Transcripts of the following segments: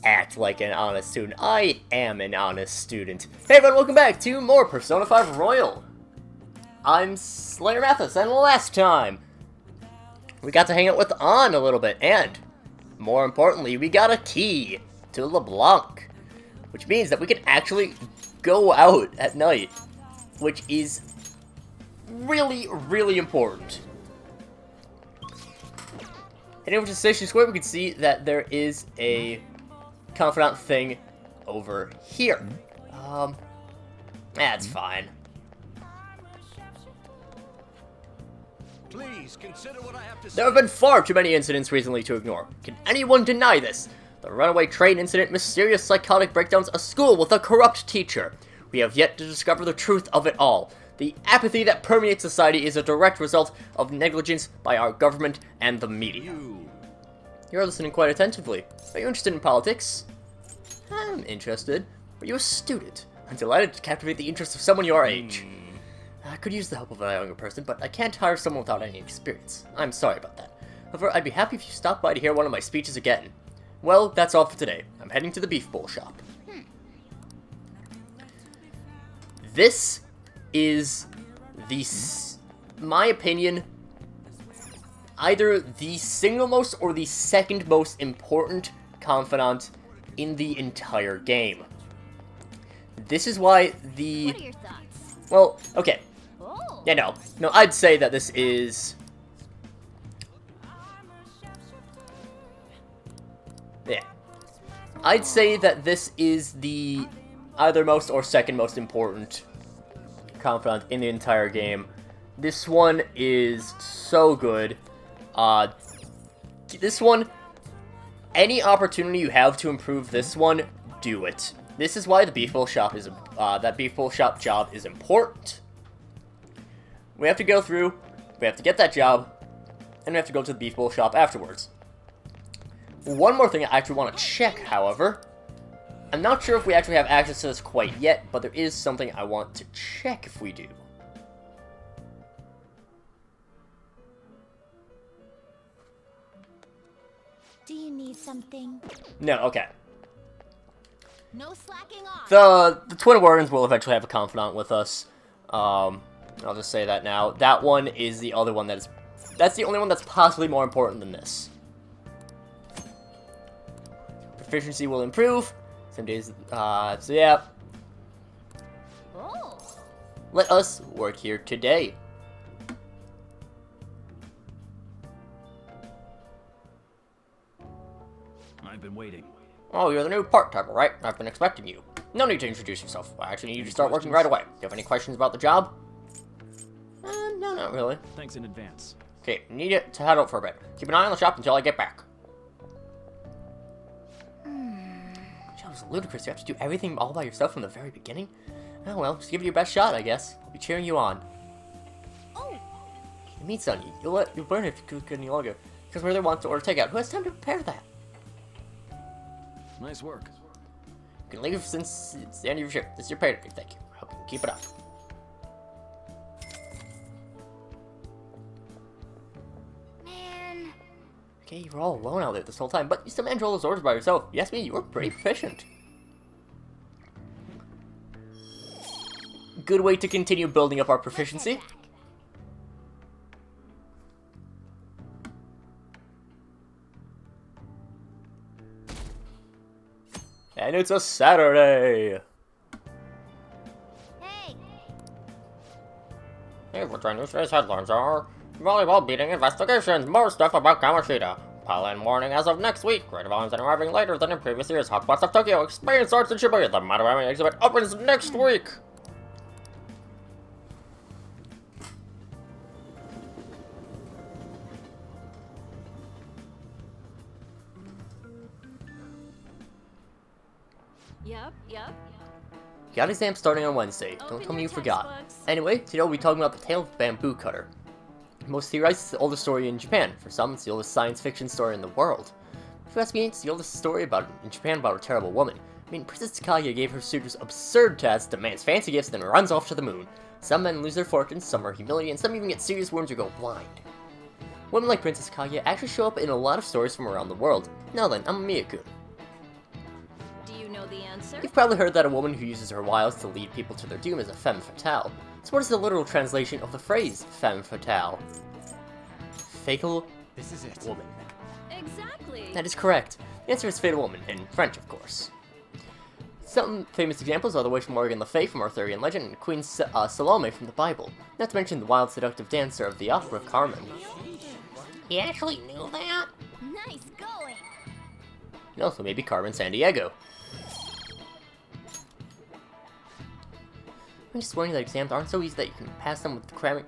act like an honest student. I am an honest student. Hey everyone, welcome back to more Persona 5 Royal. I'm SlayerMathis, and last time we got to hang out with An a little bit, and more importantly, we got a key to LeBlanc, which means that we can actually go out at night, which is really, really important. Heading over to Station Square, we can see that there is a confidant thing over here. That's fine. Please consider what I have to say. There have been far too many incidents recently to ignore. Can anyone deny this? The runaway train incident, mysterious psychotic breakdowns, a school with a corrupt teacher. We have yet to discover the truth of it all. The apathy that permeates society is a direct result of negligence by our government and the media. You're listening quite attentively. Are you interested in politics? I'm interested. Are you a student? I'm delighted to captivate the interest of someone your age. I could use the help of a younger person, but I can't hire someone without any experience. I'm sorry about that. However, I'd be happy if you stopped by to hear one of my speeches again. Well, that's all for today. I'm heading to the beef bowl shop. This is my opinion, either the single most or the second most important confidant in the entire game. This is why the... What are your thoughts? Well, okay. Oh. Yeah, no, I'd say that this is... Yeah. I'd say that this is the either most or second most important confidant in the entire game. This one is so good. This one, any opportunity you have to improve this one, do it. This is why the beef bowl shop is, that beef bowl shop job is important. We have to go through, we have to get that job, and we have to go to the beef bowl shop afterwards. One more thing I actually want to check, however. I'm not sure if we actually have access to this quite yet, but there is something I want to check if we do. Do you need something? No, okay. No slacking off. The Twin Warriors will eventually have a confidant with us. I'll just say that now. That one is the other one that's the only one that's possibly more important than this. Proficiency will improve. Some days, so yeah. Oh. Let us work here today. I've been waiting. Oh, you're the new part-timer, right? I've been expecting you. No need to introduce yourself. I actually need you to start working right away. Do you have any questions about the job? No, not really. Thanks in advance. Okay, need it to head out for a bit. Keep an eye on the shop until I get back. That was ludicrous. You have to do everything all by yourself from the very beginning? Oh well, just give it your best shot, I guess. I'll be cheering you on. Oh. It means on you. You'll burn it if you cook any longer. Because whether wants to order takeout. Who has time to prepare that? Nice work. You can leave since it's the end of your shift. This is your payday. Thank you. I hope you can keep it up. Man. Okay, you were all alone out there this whole time, but you still managed all those orders by yourself. Yes, me, you were pretty proficient. Good way to continue building up our proficiency. And it's a Saturday! Hey. Hey, what our newspaper's headlines are: volleyball beating investigations, more stuff about Kamoshida. Pollen warning as of next week. Great volumes and arriving later than in previous years. Hotspots of Tokyo. Experience starts in Shibuya. The Madarame exhibit opens next week. Yep. Got exam starting on Wednesday. Don't Open tell me your you forgot. textbooks. Anyway, today we'll be talking about the tale of the bamboo cutter. Most theorize it's the oldest story in Japan. For some, it's the oldest science fiction story in the world. If you ask me, it's the oldest story in Japan about a terrible woman. I mean, Princess Takaya gave her suitors absurd tasks, demands fancy gifts, then runs off to the moon. Some men lose their fortunes, some are humiliated, and some even get serious wounds or go blind. Women like Princess Kaguya actually show up in a lot of stories from around the world. Now then, I'm Miyakun. You've probably heard that a woman who uses her wiles to lead people to their doom is a femme fatale. So what is the literal translation of the phrase femme fatale? Fatal This is it. woman. Exactly. That is correct. The answer is fatal woman, in French, of course. Some famous examples are the witch Morgan Le Fay from Arthurian legend and Queen Salome from the Bible, not to mention the wild seductive dancer of the opera Carmen. He actually knew that? Nice going. And also maybe Carmen Sandiego. I'm just warning that exams aren't so easy that you can pass them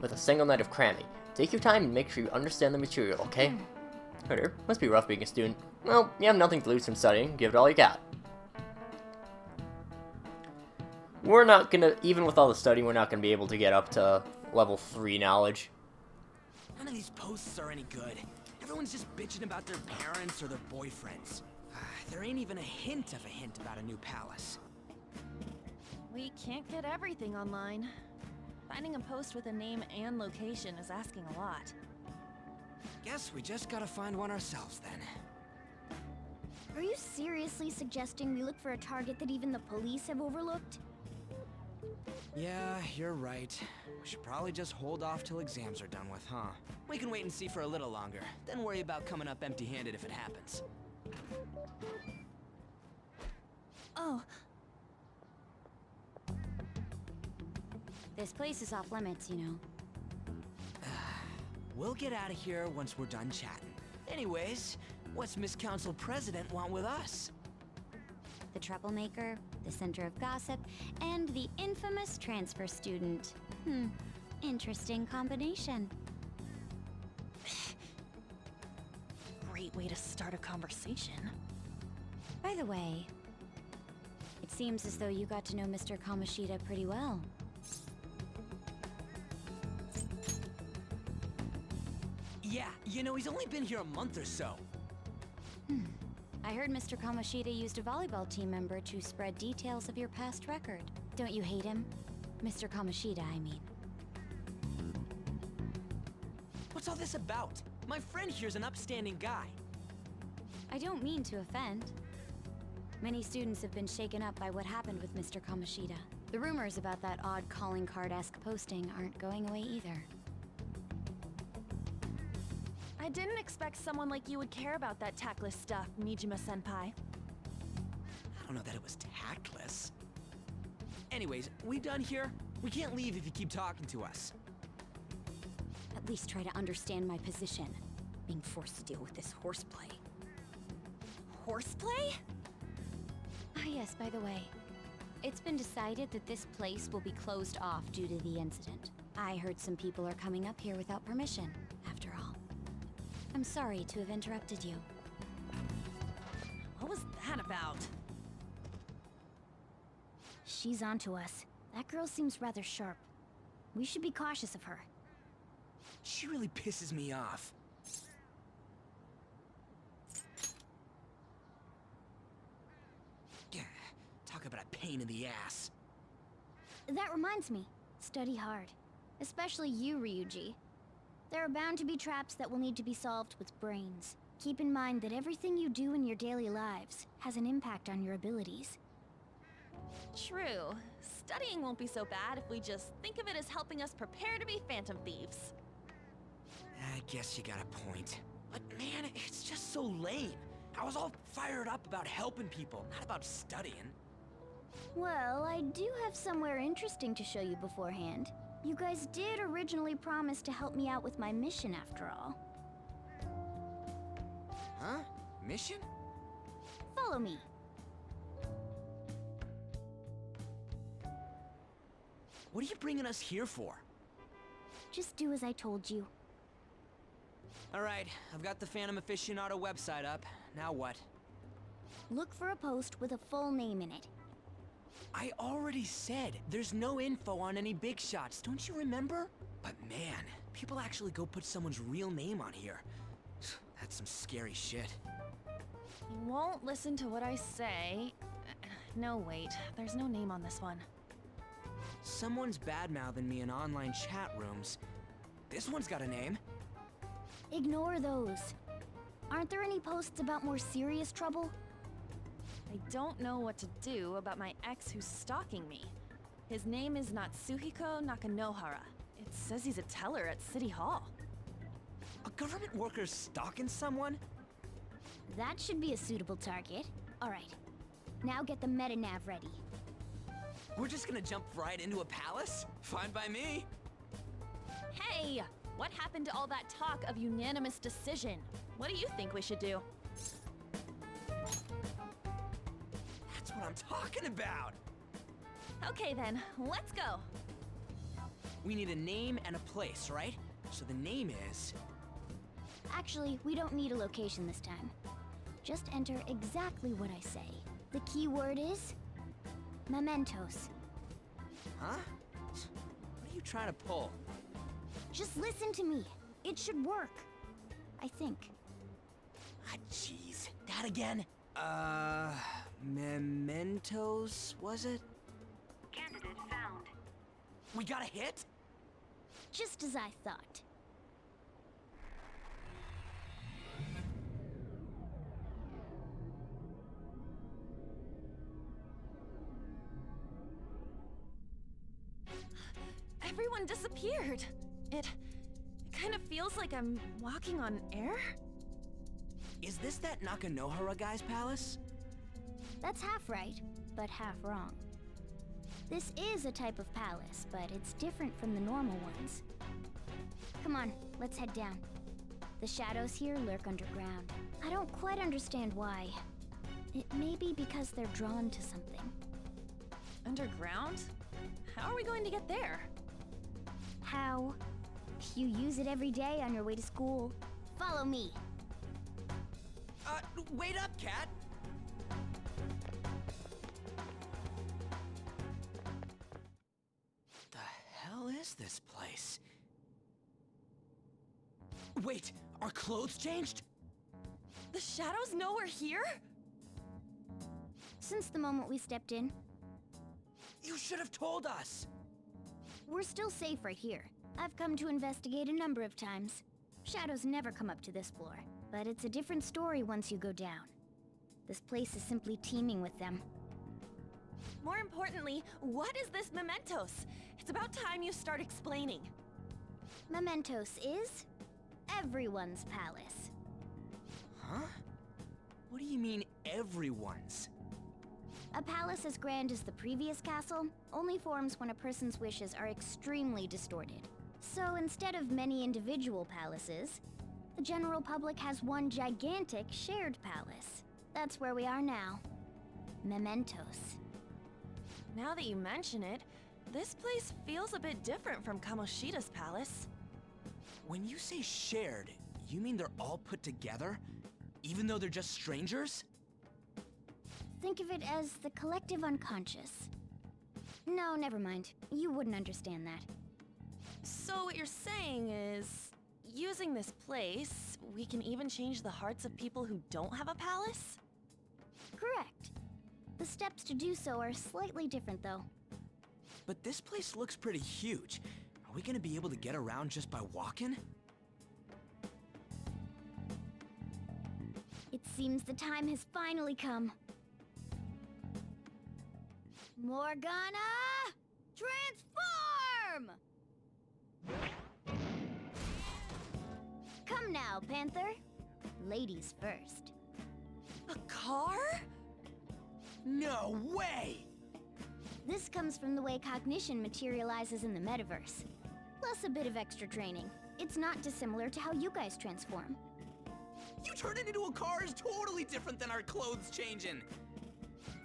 with a single night of cramming. Take your time and make sure you understand the material, okay? Herder, must be rough being a student. Well, you have nothing to lose from studying. Give it all you got. We're not gonna, even with all the studying, we're not gonna be able to get up to level 3 knowledge. None of these posts are any good. Everyone's just bitching about their parents or their boyfriends. There ain't even a hint about a new palace. We can't get everything online. Finding a post with a name and location is asking a lot. Guess we just gotta find one ourselves then. Are you seriously suggesting we look for a target that even the police have overlooked? Yeah, you're right. We should probably just hold off till exams are done with, huh? We can wait and see for a little longer, then worry about coming up empty-handed if it happens. Oh, This place is off limits, you know. We'll get out of here once we're done chatting. Anyways, what's Miss Council President want with us? The troublemaker, the center of gossip, and the infamous transfer student. Interesting combination. great way to start a conversation. By the way, it seems as though you got to know Mr. Kamoshida pretty well. Yeah, you know, he's only been here a month or so. I heard Mr. Kamoshida used a volleyball team member to spread details of your past record. Don't you hate him? Mr. Kamoshida, I mean. What's all this about? My friend here's an upstanding guy. I don't mean to offend. Many students have been shaken up by what happened with Mr. Kamoshida. The rumors about that odd calling card-esque posting aren't going away either. I didn't expect someone like you would care about that tactless stuff, Mijima-senpai. I don't know that it was tactless. Anyways, we done here? We can't leave if you keep talking to us. At least try to understand my position. Being forced to deal with this horseplay. Horseplay? Ah yes, by the way. It's been decided that this place will be closed off due to the incident. I heard some people are coming up here without permission, after all. I'm sorry to have interrupted you. What was that about? She's onto us. That girl seems rather sharp. We should be cautious of her. She really pisses me off. Yeah, talk about a pain in the ass. That reminds me, study hard. Especially you, Ryuji. There are bound to be traps that will need to be solved with brains. Keep in mind that everything you do in your daily lives has an impact on your abilities. True. Studying won't be so bad if we just think of it as helping us prepare to be phantom thieves. I guess you got a point. But man, it's just so lame. I was all fired up about helping people, not about studying. Well, I do have somewhere interesting to show you beforehand. You guys did originally promise to help me out with my mission after all. Huh? Mission? Follow me. What are you bringing us here for? Just do as I told you. Alright, I've got the Phantom Aficionado website up. Now what? Look for a post with a full name in it. I already said there's no info on any big shots, don't you remember? But man, people actually go put someone's real name on here. That's some scary shit. You won't listen to what I say. No, wait. There's no name on this one. Someone's bad-mouthing me in online chat rooms. This one's got a name. Ignore those. Aren't there any posts about more serious trouble? I don't know what to do about my ex who's stalking me. His name is Natsuhiko Nakanohara. It says he's a teller at City Hall. A government worker stalking someone? That should be a suitable target. Alright, now get the meta-nav ready. We're just gonna jump right into a palace? Fine by me. Hey! What happened to all that talk of unanimous decision? What do you think we should do? That's what I'm talking about. Okay then, let's go. We need a name and a place, right? So the name is... Actually, we don't need a location this time. Just enter exactly what I say. The key word is... Mementos. Huh? What are you trying to pull? Just listen to me. It should work. I think. Ah, jeez. That again? Mementos, was it? Candidate found. We got a hit? Just as I thought. Everyone disappeared. It kind of feels like I'm walking on air. Is this that Nakanohara guy's palace? That's half right, but half wrong. This is a type of palace, but it's different from the normal ones. Come on, let's head down. The shadows here lurk underground. I don't quite understand why. It may be because they're drawn to something. Underground? How are we going to get there? How? You use it every day on your way to school. Follow me. Wait up, Cat! The hell is this place? Wait, our clothes changed? The shadows know we're here? Since the moment we stepped in, You should have told us! we're still safe right here. I've come to investigate a number of times. Shadows never come up to this floor, but it's a different story once you go down. This place is simply teeming with them. More importantly, what is this Mementos? It's about time you start explaining. Mementos is everyone's palace. Huh? What do you mean, everyone's? A palace as grand as the previous castle only forms when a person's wishes are extremely distorted. So instead of many individual palaces, the general public has one gigantic shared palace. That's where we are now. Mementos. Now that you mention it, this place feels a bit different from Kamoshida's palace. When you say shared, you mean they're all put together? Even though they're just strangers? Think of it as the collective unconscious. No, never mind. You wouldn't understand that. So what you're saying is, using this place, we can even change the hearts of people who don't have a palace? Correct. The steps to do so are slightly different, though. But this place looks pretty huge. Are we gonna be able to get around just by walking? It seems the time has finally come. Morgana! Transform! Come now, Panther. Ladies first. A car? No way! This comes from the way cognition materializes in the metaverse. Plus a bit of extra training. It's not dissimilar to how you guys transform. You turning into a car is totally different than our clothes changing.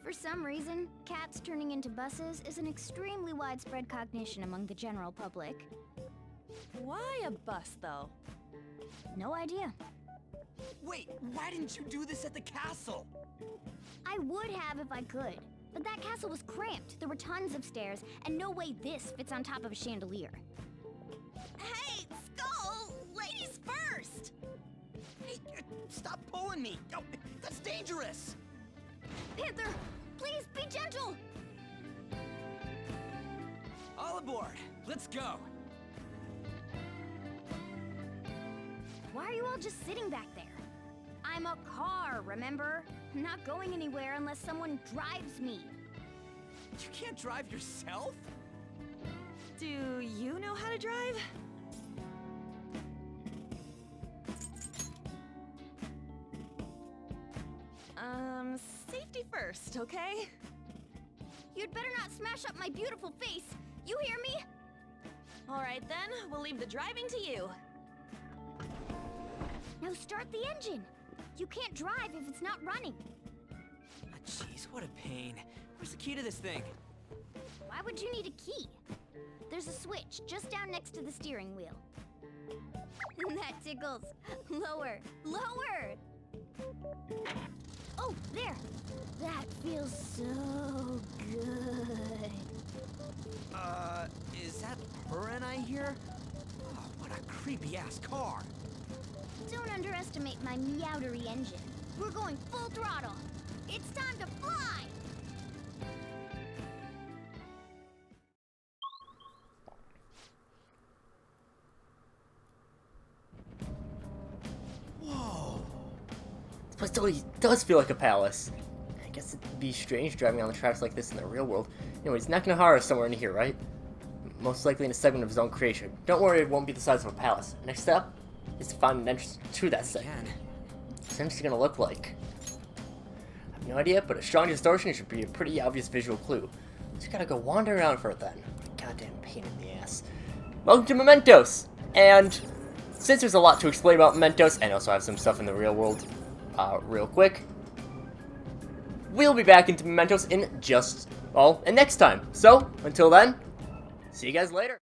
For some reason, cats turning into buses is an extremely widespread cognition among the general public. Why a bus, though? No idea. Wait, why didn't you do this at the castle? I would have if I could, but that castle was cramped. There were tons of stairs, and no way this fits on top of a chandelier. Hey, Skull! Ladies first! Hey, stop pulling me! Oh, that's dangerous! Panther, please be gentle! All aboard! Let's go! Why are you all just sitting back there? I'm about car, remember? I'm not going anywhere unless someone drives me. You can't drive yourself? Do you know how to drive? Safety first, okay? You'd better not smash up my beautiful face. You hear me? Alright then, we'll leave the driving to you. Now start the engine. You can't drive if it's not running. Ah, jeez, what a pain. Where's the key to this thing? Why would you need a key? There's a switch just down next to the steering wheel. That tickles. Lower, lower! Oh, there! That feels so good. Is that purring I hear? Oh, what a creepy-ass car. Don't underestimate my meowdery engine. We're going full throttle. It's time to fly! Whoa. This place totally does feel like a palace. I guess it'd be strange driving on the tracks like this in the real world. Anyways, Nakanohara is somewhere in here, right? Most likely in a segment of his own creation. Don't worry, it won't be the size of a palace. Next step is to find an entrance to that segment. Again. What's the entrance gonna look like? I have no idea, but a strong distortion should be a pretty obvious visual clue. Just gotta go wander around for it then. Goddamn pain in the ass. Welcome to Mementos! And since there's a lot to explain about Mementos, and also have some stuff in the real world, real quick, we'll be back into Mementos in just, well, and next time. So, until then, see you guys later.